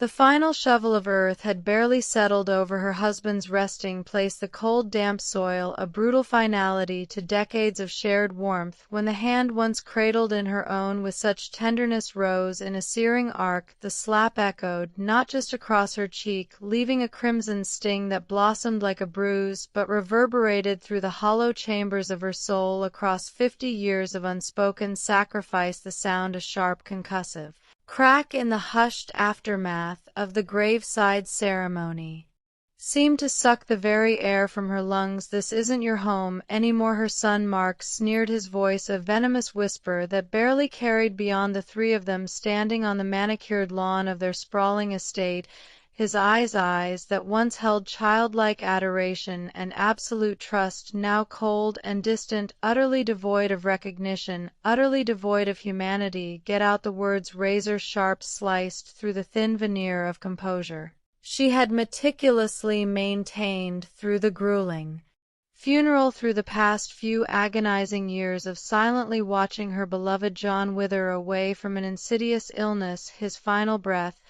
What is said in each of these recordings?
The final shovel of earth had barely settled over her husband's resting place, the cold, damp soil, a brutal finality to decades of shared warmth, when the hand once cradled in her own with such tenderness rose in a searing arc. The slap echoed, not just across her cheek, leaving a crimson sting that blossomed like a bruise, but reverberated through the hollow chambers of her soul. Across 50 years of unspoken sacrifice, the sound a sharp concussive crack in the hushed aftermath of the graveside ceremony seemed to suck the very air from her lungs. "This isn't your home anymore," her son Mark sneered, his voice a venomous whisper that barely carried beyond the three of them standing on the manicured lawn of their sprawling estate. His eyes that once held childlike adoration and absolute trust, now cold and distant, utterly devoid of recognition, utterly devoid of humanity. "Get out," the words razor-sharp sliced through the thin veneer of composure she had meticulously maintained through the grueling funeral, through the past few agonizing years of silently watching her beloved John wither away from an insidious illness. His final breath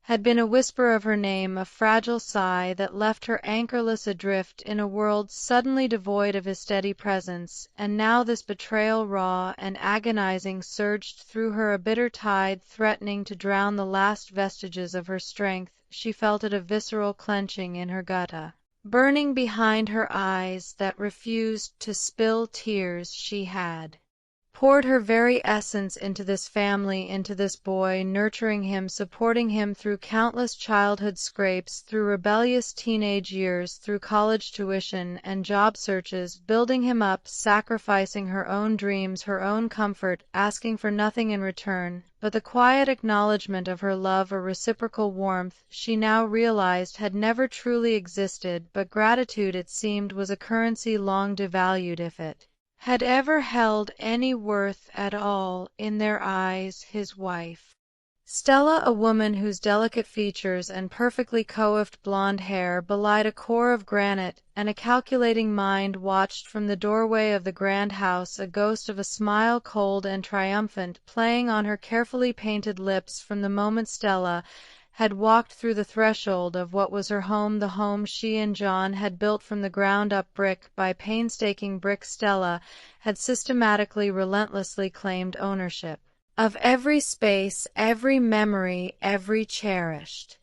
had been a whisper of her name, a fragile sigh that left her anchorless adrift in a world suddenly devoid of his steady presence. And now this betrayal, raw and agonizing, surged through her, a bitter tide threatening to drown the last vestiges of her strength. She felt it, a visceral clenching in her gut, a burning behind her eyes that refused to spill tears. She had poured her very essence into this family, into this boy, nurturing him, supporting him through countless childhood scrapes, through rebellious teenage years, through college tuition and job searches, building him up, sacrificing her own dreams, her own comfort, asking for nothing in return but the quiet acknowledgment of her love, a reciprocal warmth she now realized had never truly existed. But gratitude, it seemed, was a currency long devalued, if it had ever held any worth at all in their eyes. His wife Stella, a woman whose delicate features and perfectly coiffed blonde hair belied a core of granite, and a calculating mind, watched from the doorway of the grand house, a ghost of a smile, cold and triumphant, playing on her carefully painted lips from the moment Stella had walked through the threshold of what was her home, the home she and John had built from the ground up, brick by painstaking brick. Stella had systematically, relentlessly claimed ownership of every space, every memory, every cherished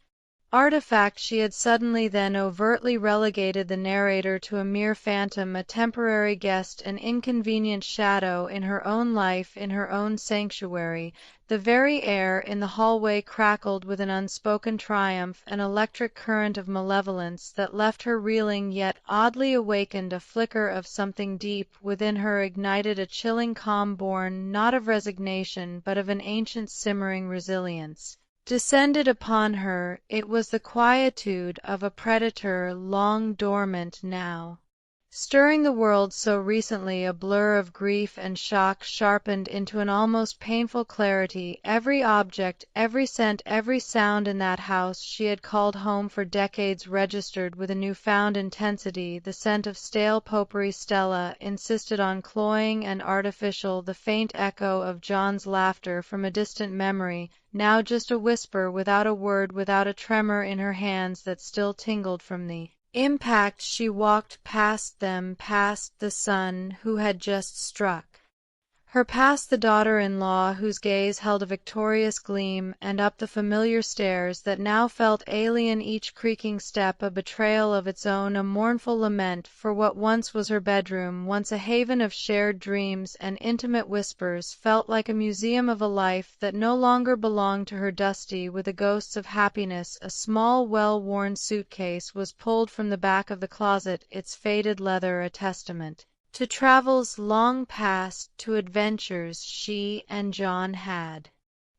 artifact. She had suddenly, then overtly relegated the narrator to a mere phantom, a temporary guest, an inconvenient shadow in her own life, in her own sanctuary. The very air in the hallway crackled with an unspoken triumph, an electric current of malevolence that left her reeling, yet oddly awakened. A flicker of something deep within her ignited a chilling calm, born not of resignation but of an ancient simmering resilience descended upon her. It was the quietude of a predator long dormant, now stirring the world so recently, a blur of grief and shock sharpened into an almost painful clarity. Every object, every scent, every sound in that house she had called home for decades registered with a new-found intensity. The scent of stale potpourri, Stella insisted on, cloying and artificial, the faint echo of John's laughter from a distant memory, now just a whisper, without a word, without a tremor in her hands that still tingled from the impact. She walked past them, past the son who had just struck her, past the daughter-in-law whose gaze held a victorious gleam, and up the familiar stairs that now felt alien, each creaking step a betrayal of its own, a mournful lament for what once was her bedroom, once a haven of shared dreams and intimate whispers, felt like a museum of a life that no longer belonged to her. Dusty with the ghosts of happiness, a small, well-worn suitcase was pulled from the back of the closet, its faded leather a testament to travels long past, to adventures she and John had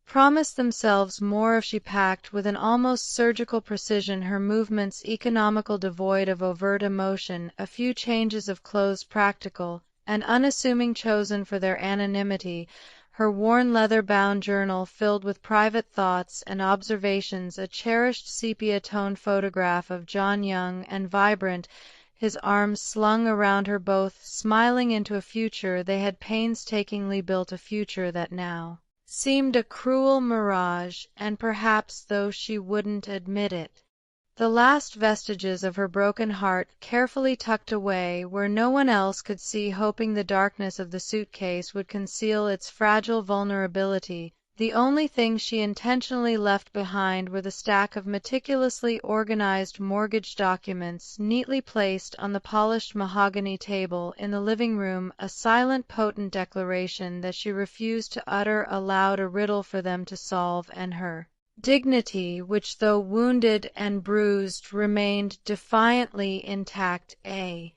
promised themselves more of. She packed with an almost surgical precision, her movements economical, devoid of overt emotion, a few changes of clothes practical and unassuming, chosen for their anonymity, her worn leather-bound journal filled with private thoughts and observations, a cherished sepia-toned photograph of John, young and vibrant, his arms slung around her both, smiling into a future they had painstakingly built, a future that now seemed a cruel mirage, and perhaps, though she wouldn't admit it, the last vestiges of her broken heart carefully tucked away where no one else could see, hoping the darkness of the suitcase would conceal its fragile vulnerability. The only thing she intentionally left behind were the stack of meticulously organized mortgage documents neatly placed on the polished mahogany table in the living room, a silent, potent declaration that she refused to utter aloud, a riddle for them to solve, and her dignity, which though wounded and bruised, remained defiantly intact, a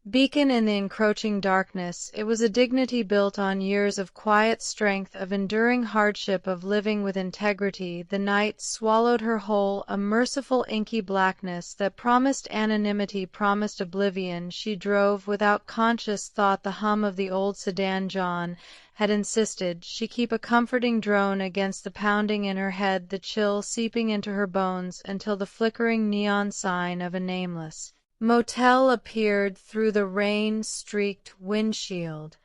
beacon in the encroaching darkness. It was a dignity built on years of quiet strength, of enduring hardship, of living with integrity. The night swallowed her whole, a merciful inky blackness that promised anonymity, promised oblivion. She drove without conscious thought. The hum of the old sedan John had insisted she keep a comforting drone against the pounding in her head, the chill seeping into her bones, until the flickering neon sign of a nameless motel appeared through the rain-streaked windshield.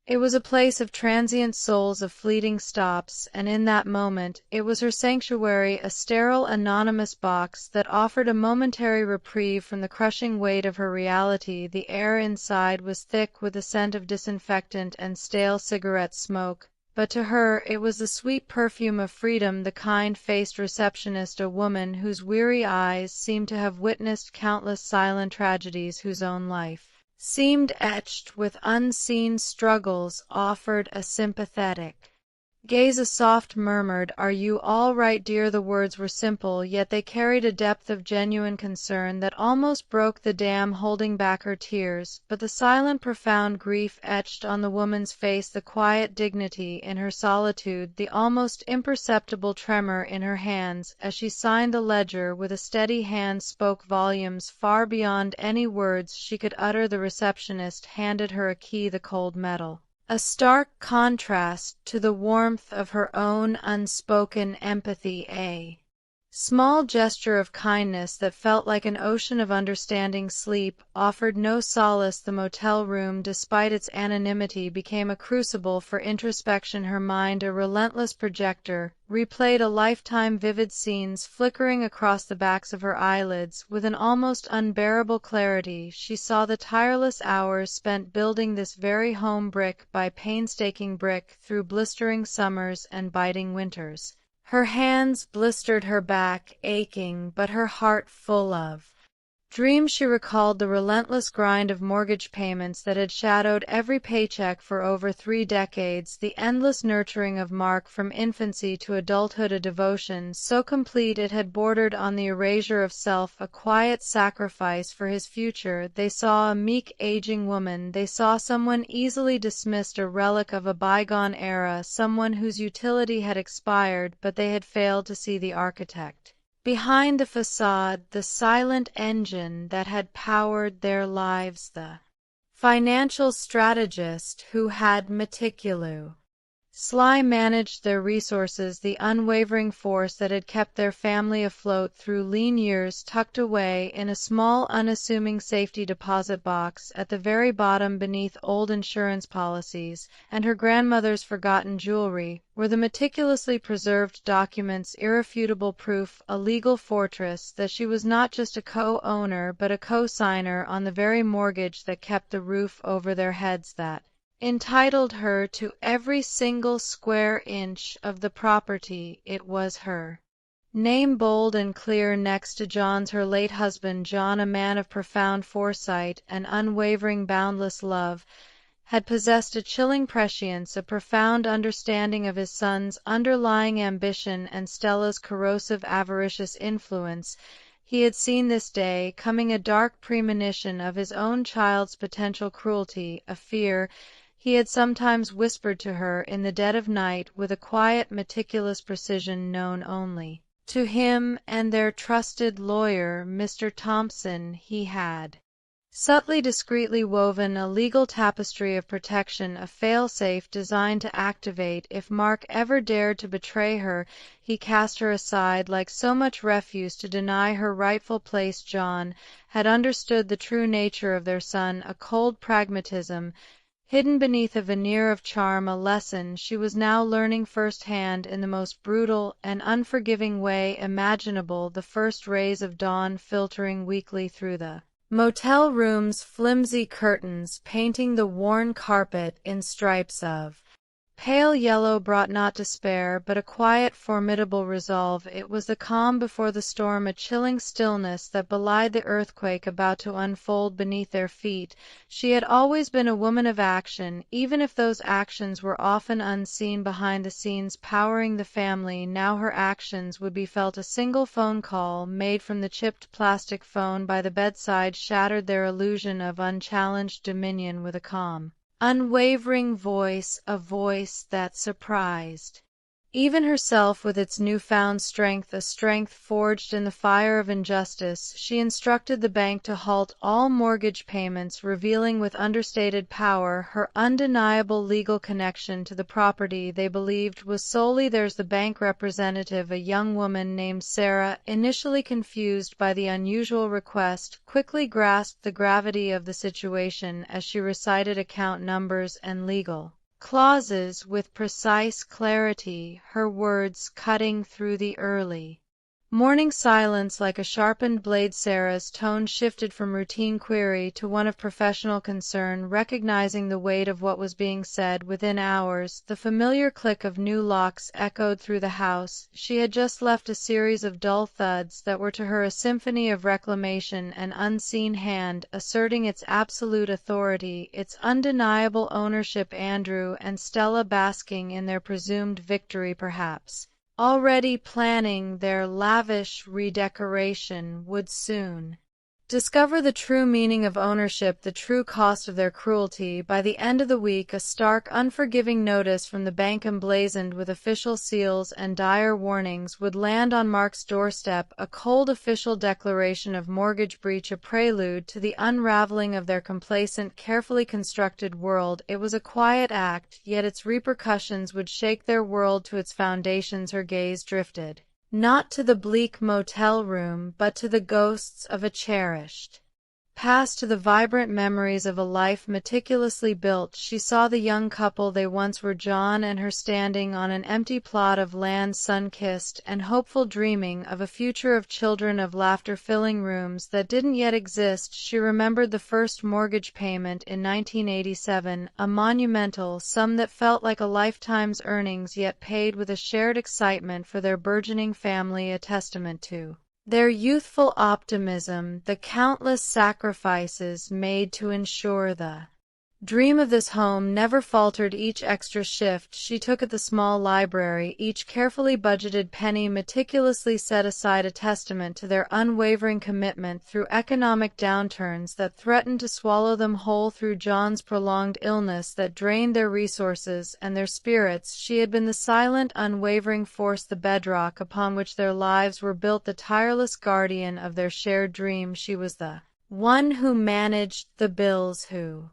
It was a place of transient souls, of fleeting stops, and in that moment it was her sanctuary, a sterile, anonymous box that offered a momentary reprieve from the crushing weight of her reality. The air inside was thick with the scent of disinfectant and stale cigarette smoke, but to her it was the sweet perfume of freedom. The kind-faced receptionist, a woman whose weary eyes seemed to have witnessed countless silent tragedies, whose own life seemed etched with unseen struggles, offered a sympathetic gaze. A soft murmured, "Are you all right, dear?" The words were simple, yet they carried a depth of genuine concern that almost broke the dam holding back her tears. But the silent, profound grief etched on the woman's face, the quiet dignity in her solitude, the almost imperceptible tremor in her hands as she signed the ledger with a steady hand, spoke volumes far beyond any words she could utter. The receptionist handed her a key, the cold metal, a stark contrast to the warmth of her own unspoken empathy, a small gesture of kindness that felt like an ocean of understanding. Sleep offered no solace. The motel room, despite its anonymity, became a crucible for introspection. Her mind, a relentless projector, replayed a lifetime, vivid scenes flickering across the backs of her eyelids. With an almost unbearable clarity she saw the tireless hours spent building this very home, brick by painstaking brick, through blistering summers and biting winters. Her hands blistered, her back aching, but her heart full of dreams. She recalled the relentless grind of mortgage payments that had shadowed every paycheck for over 3 decades, the endless nurturing of Mark from infancy to adulthood, a devotion so complete it had bordered on the erasure of self, a quiet sacrifice for his future. They saw a meek, aging woman. They saw someone easily dismissed, a relic of a bygone era, someone whose utility had expired, but they had failed to see the architect behind the facade, the silent engine that had powered their lives, the financial strategist who had meticulously managed their resources, the unwavering force that had kept their family afloat through lean years. Tucked away in a small, unassuming safety deposit box at the very bottom, beneath old insurance policies and her grandmother's forgotten jewelry, were the meticulously preserved documents, irrefutable proof, a legal fortress that she was not just a co-owner but a co-signer on the very mortgage that kept the roof over their heads, that entitled her to every single square inch of the property. It was her name, bold and clear next to John's, her late husband. John, a man of profound foresight and unwavering, boundless love, had possessed a chilling prescience, a profound understanding of his son's underlying ambition and Stella's corrosive, avaricious influence. He had seen this day coming, a dark premonition of his own child's potential cruelty, a fear he had sometimes whispered to her in the dead of night with a quiet, meticulous precision known only to him and their trusted lawyer, Mr. Thompson. He had subtly, discreetly woven a legal tapestry of protection, a fail-safe designed to activate if Mark ever dared to betray her. He cast her aside like so much refuse to deny her rightful place. John had understood the true nature of their son, a cold pragmatism hidden beneath a veneer of charm, a lesson she was now learning firsthand in the most brutal and unforgiving way imaginable, the first rays of dawn filtering weakly through the motel room's flimsy curtains, painting the worn carpet in stripes of pale yellow, brought not despair, but a quiet, formidable resolve. It was the calm before the storm, a chilling stillness that belied the earthquake about to unfold beneath their feet. She had always been a woman of action, even if those actions were often unseen behind the scenes powering the family. Now her actions would be felt. A single phone call, made from the chipped plastic phone by the bedside, shattered their illusion of unchallenged dominion with a calm, unwavering voice, a voice that surprised even herself with its newfound strength, a strength forged in the fire of injustice. She instructed the bank to halt all mortgage payments, revealing with understated power her undeniable legal connection to the property they believed was solely theirs. The bank representative, a young woman named Sarah, initially confused by the unusual request, quickly grasped the gravity of the situation as she recited account numbers and legal clauses with precise clarity, her words cutting through the early morning silence like a sharpened blade. Sarah's tone shifted from routine query to one of professional concern, recognizing the weight of what was being said. Within hours, the familiar click of new locks echoed through the house. She had just left a series of dull thuds that were to her a symphony of reclamation, an unseen hand asserting its absolute authority, its undeniable ownership. Andrew and Stella basking in their presumed victory, perhaps already planning their lavish redecoration, would soon discover the true meaning of ownership, the true cost of their cruelty. By the end of the week, a stark, unforgiving notice from the bank emblazoned with official seals and dire warnings would land on Mark's doorstep, a cold official declaration of mortgage breach, a prelude to the unraveling of their complacent, carefully constructed world. It was a quiet act, yet its repercussions would shake their world to its foundations. Her gaze drifted not to the bleak motel room, but to the ghosts of a cherished past, to the vibrant memories of a life meticulously built. She saw the young couple they once were, John and her, standing on an empty plot of land, sun-kissed and hopeful, dreaming of a future, of children, of laughter filling rooms that didn't yet exist. She remembered the first mortgage payment in 1987, a monumental sum that felt like a lifetime's earnings, yet paid with a shared excitement for their burgeoning family, a testament to their youthful optimism, the countless sacrifices made to ensure the dream of this home never faltered. Each extra shift she took at the small library, each carefully budgeted penny meticulously set aside, a testament to their unwavering commitment through economic downturns that threatened to swallow them whole, through John's prolonged illness that drained their resources and their spirits. She had been the silent, unwavering force, the bedrock upon which their lives were built, the tireless guardian of their shared dream. She was the one who managed the bills, who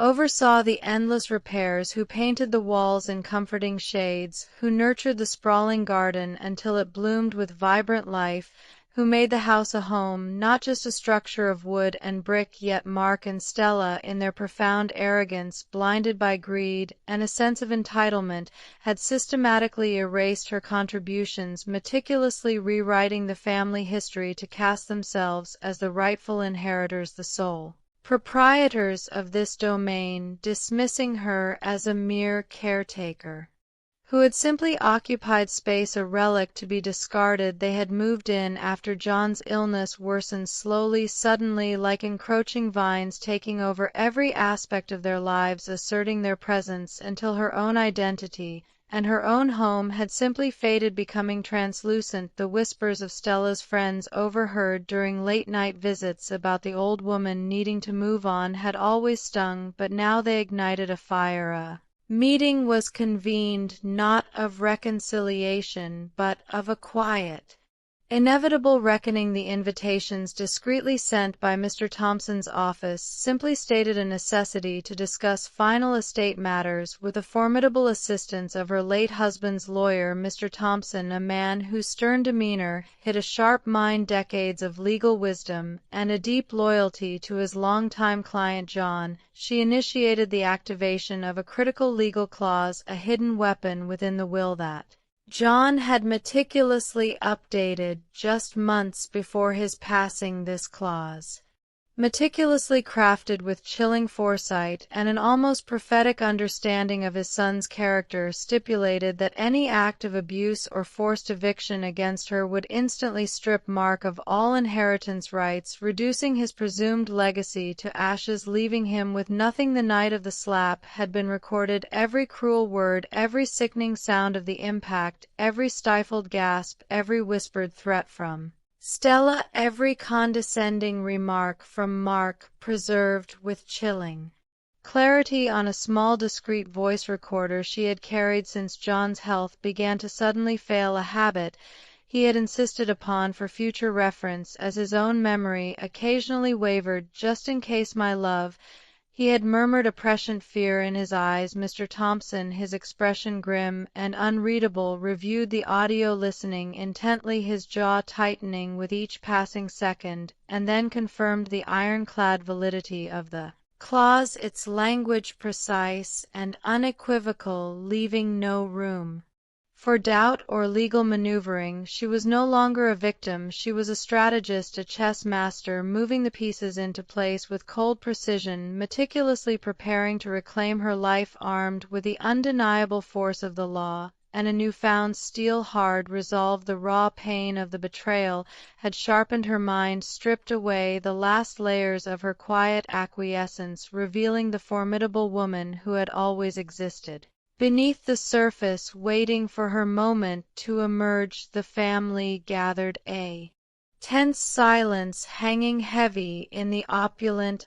oversaw the endless repairs, who painted the walls in comforting shades, who nurtured the sprawling garden until it bloomed with vibrant life, who made the house a home, not just a structure of wood and brick. Yet Mark and Stella, in their profound arrogance, blinded by greed and a sense of entitlement, had systematically erased her contributions, meticulously rewriting the family history to cast themselves as the rightful inheritors, the sole proprietors of this domain, dismissing her as a mere caretaker who had simply occupied space, a relic to be discarded. They had moved in after John's illness worsened slowly, suddenly, like encroaching vines taking over every aspect of their lives, asserting their presence, until her own identity and her own home had simply faded, becoming translucent. The whispers of Stella's friends, overheard during late-night visits about the old woman needing to move on, had always stung, but now they ignited a fire. A meeting was convened, not of reconciliation, but of a quiet inevitable reckoning. The invitations discreetly sent by Mr. Thompson's office simply stated a necessity to discuss final estate matters with the formidable assistance of her late husband's lawyer, Mr. Thompson, a man whose stern demeanor hid a sharp mind, decades of legal wisdom, and a deep loyalty to his longtime client John. She initiated the activation of a critical legal clause, a hidden weapon within the will that John had meticulously updated just months before his passing. This clause, meticulously crafted with chilling foresight and an almost prophetic understanding of his son's character, stipulated that any act of abuse or forced eviction against her would instantly strip Mark of all inheritance rights, reducing his presumed legacy to ashes, leaving him with nothing. The night of the slap had been recorded, every cruel word, every sickening sound of the impact, every stifled gasp, every whispered threat from Stella, every condescending remark from Mark, preserved with chilling clarity on a small discreet voice recorder she had carried since John's health began to suddenly fail, a habit he had insisted upon for future reference, as his own memory occasionally wavered. "Just in case, my love," he had murmured, a prescient fear in his eyes. Mr. Thompson, his expression grim and unreadable, reviewed the audio, listening intently, his jaw tightening with each passing second, and then confirmed the ironclad validity of the clause, its language precise and unequivocal, leaving no room for doubt or legal maneuvering. She was no longer a victim, she was a strategist, a chess master, moving the pieces into place with cold precision, meticulously preparing to reclaim her life, armed with the undeniable force of the law and a newfound steel-hard resolve. The raw pain of the betrayal had sharpened her mind, stripped away the last layers of her quiet acquiescence, revealing the formidable woman who had always existed beneath the surface, waiting for her moment to emerge. The family gathered, a tense silence hanging heavy in the opulent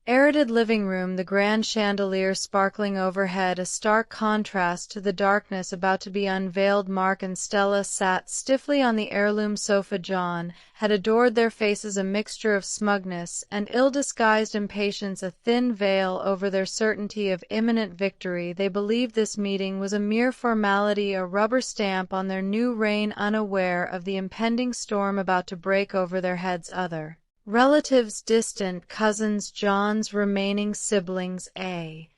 arid living room, the grand chandelier sparkling overhead, a stark contrast to the darkness about to be unveiled. Mark and Stella sat stiffly on the heirloom sofa. John had adored their faces, a mixture of smugness and ill-disguised impatience, a thin veil over their certainty of imminent victory. They believed this meeting was a mere formality, a rubber stamp on their new reign, unaware of the impending storm about to break over their heads. Other relatives, distant cousins, John's remaining siblings, a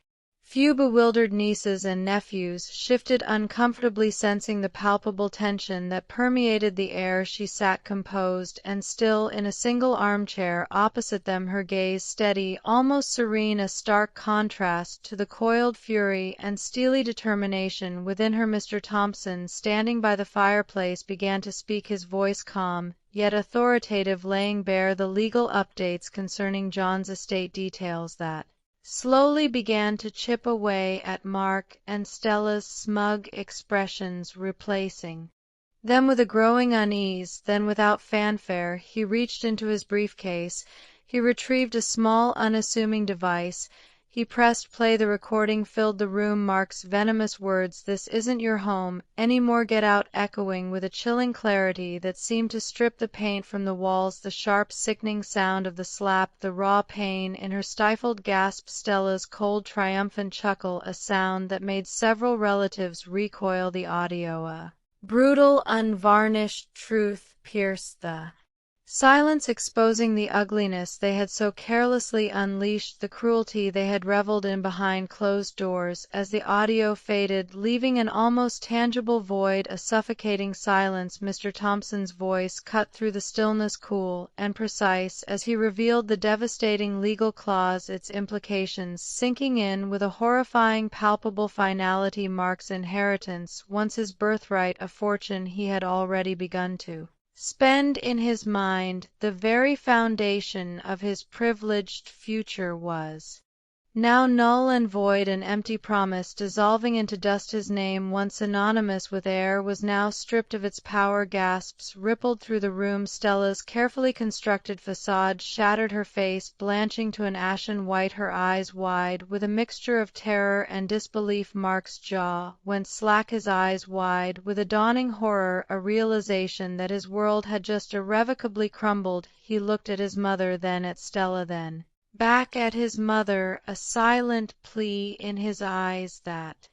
few bewildered nieces and nephews, shifted uncomfortably, sensing the palpable tension that permeated the air. She sat composed and still in a single armchair opposite them, her gaze steady, almost serene, a stark contrast to the coiled fury and steely determination within her. Mr. Thompson, standing by the fireplace, began to speak, his voice calm yet authoritative, laying bare the legal updates concerning John's estate, details that slowly began to chip away at Mark and Stella's smug expressions, replacing them with a growing unease. Then, without fanfare, he reached into his briefcase. He retrieved a small, unassuming device. He pressed play. The recording filled the room. Mark's venomous words, "This isn't your home anymore, get out," echoing with a chilling clarity that seemed to strip the paint from the walls. The sharp, sickening sound of the slap, the raw pain in her stifled gasp, Stella's cold, triumphant chuckle, a sound that made several relatives recoil. The audio, a brutal, unvarnished truth, pierced the silence, exposing the ugliness they had so carelessly unleashed, the cruelty they had reveled in behind closed doors. As the audio faded, leaving an almost tangible void, a suffocating silence, Mr. Thompson's voice cut through the stillness, cool and precise, as he revealed the devastating legal clause, its implications sinking in with a horrifying, palpable finality. Mark's inheritance, once his birthright, a fortune he had already begun to spend in his mind, the very foundation of his privileged future, was now null and void, an empty promise, dissolving into dust. His name, once synonymous with air, was now stripped of its power. Gasps rippled through the room. Stella's carefully constructed facade shattered, her face blanching to an ashen white, her eyes wide with a mixture of terror and disbelief. Mark's jaw went slack, his eyes wide with a dawning horror, a realization that his world had just irrevocably crumbled. He looked at his mother, then at Stella, then back at his mother, a silent plea in his eyes that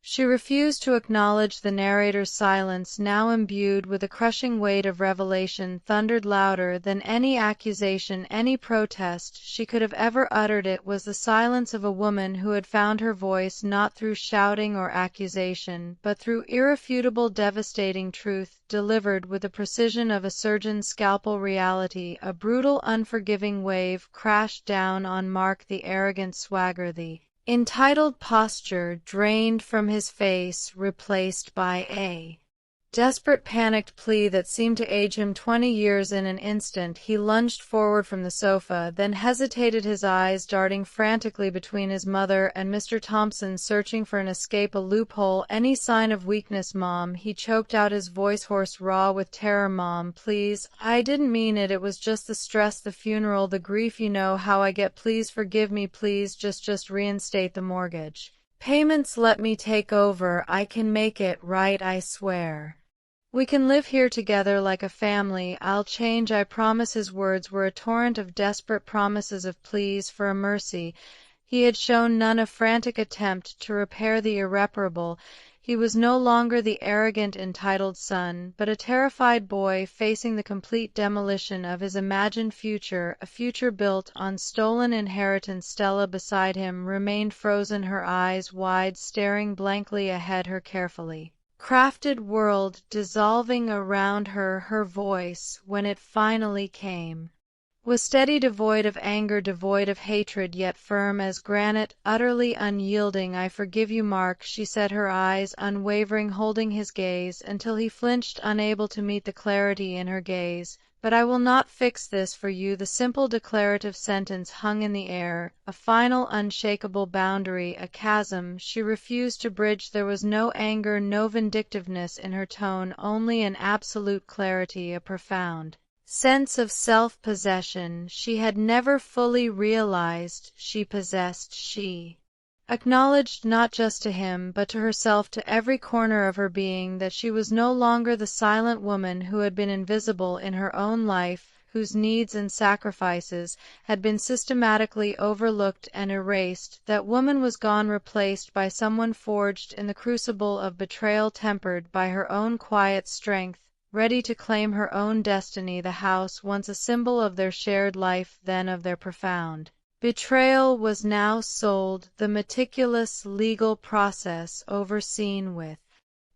she refused to acknowledge. The narrator's silence, now imbued with a crushing weight of revelation, thundered louder than any accusation, any protest she could have ever uttered. It was the silence of a woman who had found her voice not through shouting or accusation, but through irrefutable, devastating truth, delivered with the precision of a surgeon's scalpel. Reality, a brutal, unforgiving wave, crashed down on Mark. The arrogant swagger, the entitled posture drained from his face, replaced by a desperate, panicked plea that seemed to age him 20 years in an instant. He lunged forward from the sofa, then hesitated, his eyes darting frantically between his mother and Mr. Thompson, searching for an escape, a loophole, any sign of weakness. Mom, he choked out, his voice hoarse, raw with terror. Mom, please, I didn't mean it. It was just the stress, the funeral, the grief. You know how I get. Please forgive me. Please just reinstate the mortgage payments. Let me take over. I can make it right, I swear. We can live here together like a family. I'll change, I promise. His words were a torrent of desperate promises, of pleas for a mercy. He had shown none, a frantic attempt to repair the irreparable. He was no longer the arrogant, entitled son, but a terrified boy facing the complete demolition of his imagined future, a future built on stolen inheritance. Stella, beside him, remained frozen, her eyes wide, staring blankly ahead, her carefully crafted world dissolving around her. Her voice, when it finally came, was steady, devoid of anger, devoid of hatred, yet firm as granite, utterly unyielding. I forgive you, Mark, she said, her eyes unwavering, holding his gaze until he flinched, unable to meet the clarity in her gaze. But I will not fix this for you. The simple declarative sentence hung in the air, a final, unshakable boundary, a chasm she refused to bridge. There was no anger, no vindictiveness in her tone, only an absolute clarity, a profound sense of self-possession she had never fully realized she possessed. She acknowledged, not just to him, but to herself, to every corner of her being, that she was no longer the silent woman who had been invisible in her own life, whose needs and sacrifices had been systematically overlooked and erased. That woman was gone, replaced by someone forged in the crucible of betrayal, tempered by her own quiet strength, ready to claim her own destiny. The house, once a symbol of their shared life, then of their profound betrayal, was now sold, the meticulous legal process, overseen with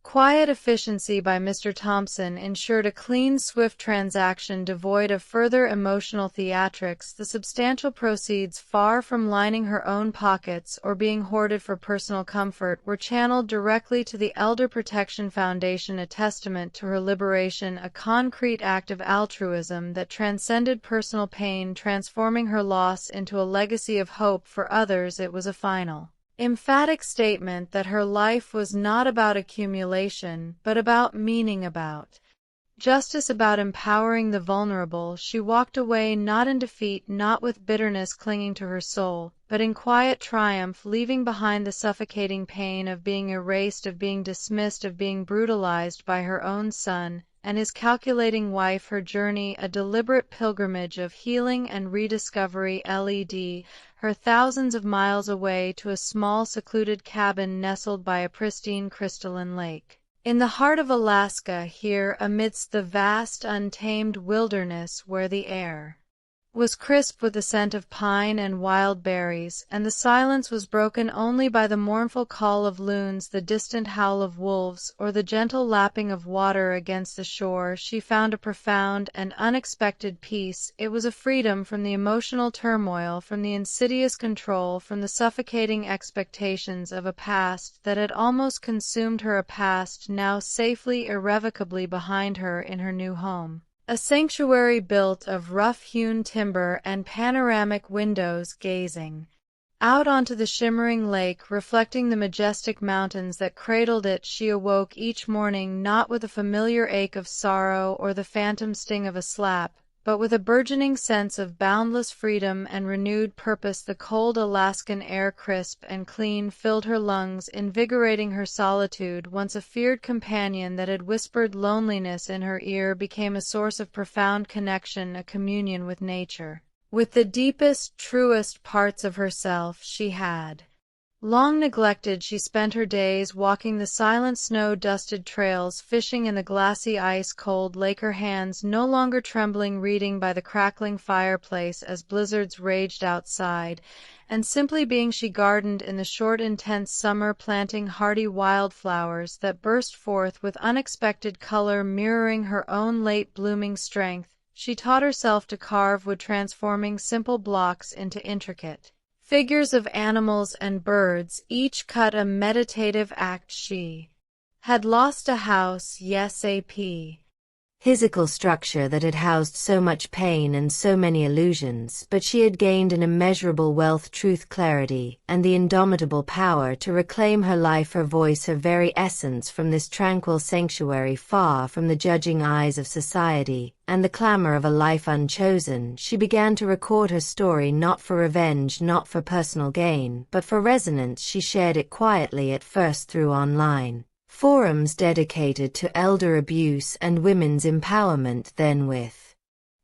quiet efficiency by Mr. Thompson, ensured a clean, swift transaction devoid of further emotional theatrics. The substantial proceeds, far from lining her own pockets or being hoarded for personal comfort, were channeled directly to the Elder Protection Foundation, a testament to her liberation, a concrete act of altruism that transcended personal pain, transforming her loss into a legacy of hope for others. It was a final, emphatic statement that her life was not about accumulation, but about meaning, about justice, about empowering the vulnerable. She walked away, not in defeat, not with bitterness clinging to her soul, but in quiet triumph, leaving behind the suffocating pain of being erased, of being dismissed, of being brutalized by her own son and his calculating wife. Her journey, a deliberate pilgrimage of healing and rediscovery, led her thousands of miles away to a small, secluded cabin nestled by a pristine crystalline lake in the heart of Alaska, here amidst the vast, untamed wilderness, where the air was crisp with the scent of pine and wild berries, and the silence was broken only by the mournful call of loons, the distant howl of wolves, or the gentle lapping of water against the shore. She found a profound and unexpected peace. It was a freedom from the emotional turmoil, from the insidious control, from the suffocating expectations of a past that had almost consumed her, a past now safely, irrevocably behind her in her new home. A sanctuary built of rough-hewn timber and panoramic windows, gazing Out onto the shimmering lake, reflecting the majestic mountains that cradled it, she awoke each morning not with a familiar ache of sorrow or the phantom sting of a slap, but with a burgeoning sense of boundless freedom and renewed purpose. The cold Alaskan air, crisp and clean, filled her lungs, invigorating her solitude. Once a feared companion that had whispered loneliness in her ear became a source of profound connection, a communion with nature, with the deepest, truest parts of herself she had long neglected. She spent her days walking the silent snow-dusted trails, fishing in the glassy ice-cold lake, her hands no longer trembling, reading by the crackling fireplace as blizzards raged outside, and simply being. She gardened in the short, intense summer, planting hardy wildflowers that burst forth with unexpected color, mirroring her own late blooming strength. She taught herself to carve wood, transforming simple blocks into intricate figures of animals and birds, each cut a meditative act. She had lost a house, yes, a physical structure that had housed so much pain and so many illusions, but she had gained an immeasurable wealth, truth, clarity, and the indomitable power to reclaim her life, her voice, her very essence from this tranquil sanctuary, far from the judging eyes of society and the clamor of a life unchosen. She began to record her story, not for revenge, not for personal gain, but for resonance. She shared it quietly, at first through online forums dedicated to elder abuse and women's empowerment, then with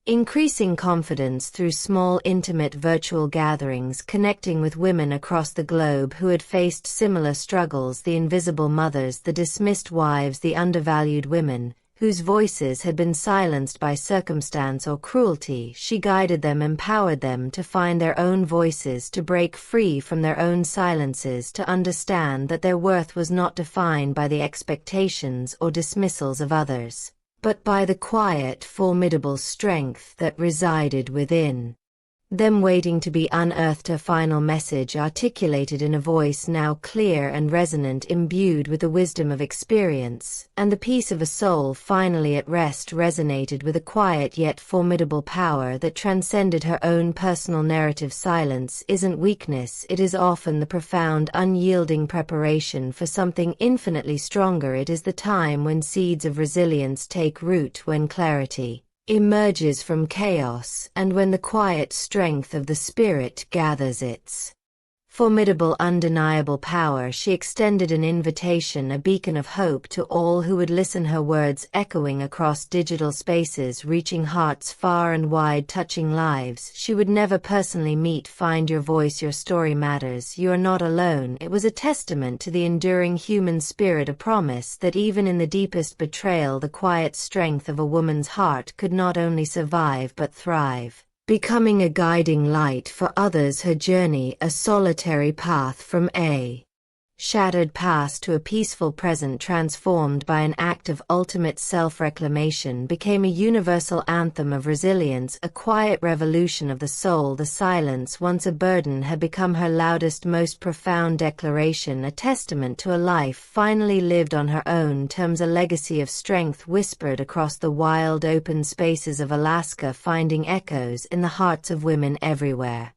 increasing confidence through small, intimate virtual gatherings, connecting with women across the globe who had faced similar struggles, the invisible mothers, the dismissed wives, the undervalued women whose voices had been silenced by circumstance or cruelty. She guided them, empowered them to find their own voices, to break free from their own silences, to understand that their worth was not defined by the expectations or dismissals of others, but by the quiet, formidable strength that resided within them, waiting to be unearthed. A final message articulated in a voice now clear and resonant, imbued with the wisdom of experience and the peace of a soul finally at rest, resonated with a quiet yet formidable power that transcended her own personal narrative. Silence isn't weakness, it is often the profound, unyielding preparation for something infinitely stronger. It is the time when seeds of resilience take root, when clarity emerges from chaos, and when the quiet strength of the spirit gathers its formidable, undeniable power. She extended an invitation, a beacon of hope to all who would listen, her words echoing across digital spaces, reaching hearts far and wide, touching lives she would never personally meet. Find your voice, your story matters, you are not alone. It was a testament to the enduring human spirit, a promise that even in the deepest betrayal, the quiet strength of a woman's heart could not only survive but thrive, becoming a guiding light for others. Her journey, a solitary path from a shattered past to a peaceful present, transformed by an act of ultimate self-reclamation, became a universal anthem of resilience, a quiet revolution of the soul. The silence, once a burden, had become her loudest, most profound declaration, a testament to a life finally lived on her own terms, a legacy of strength whispered across the wild, open spaces of Alaska, finding echoes in the hearts of women everywhere.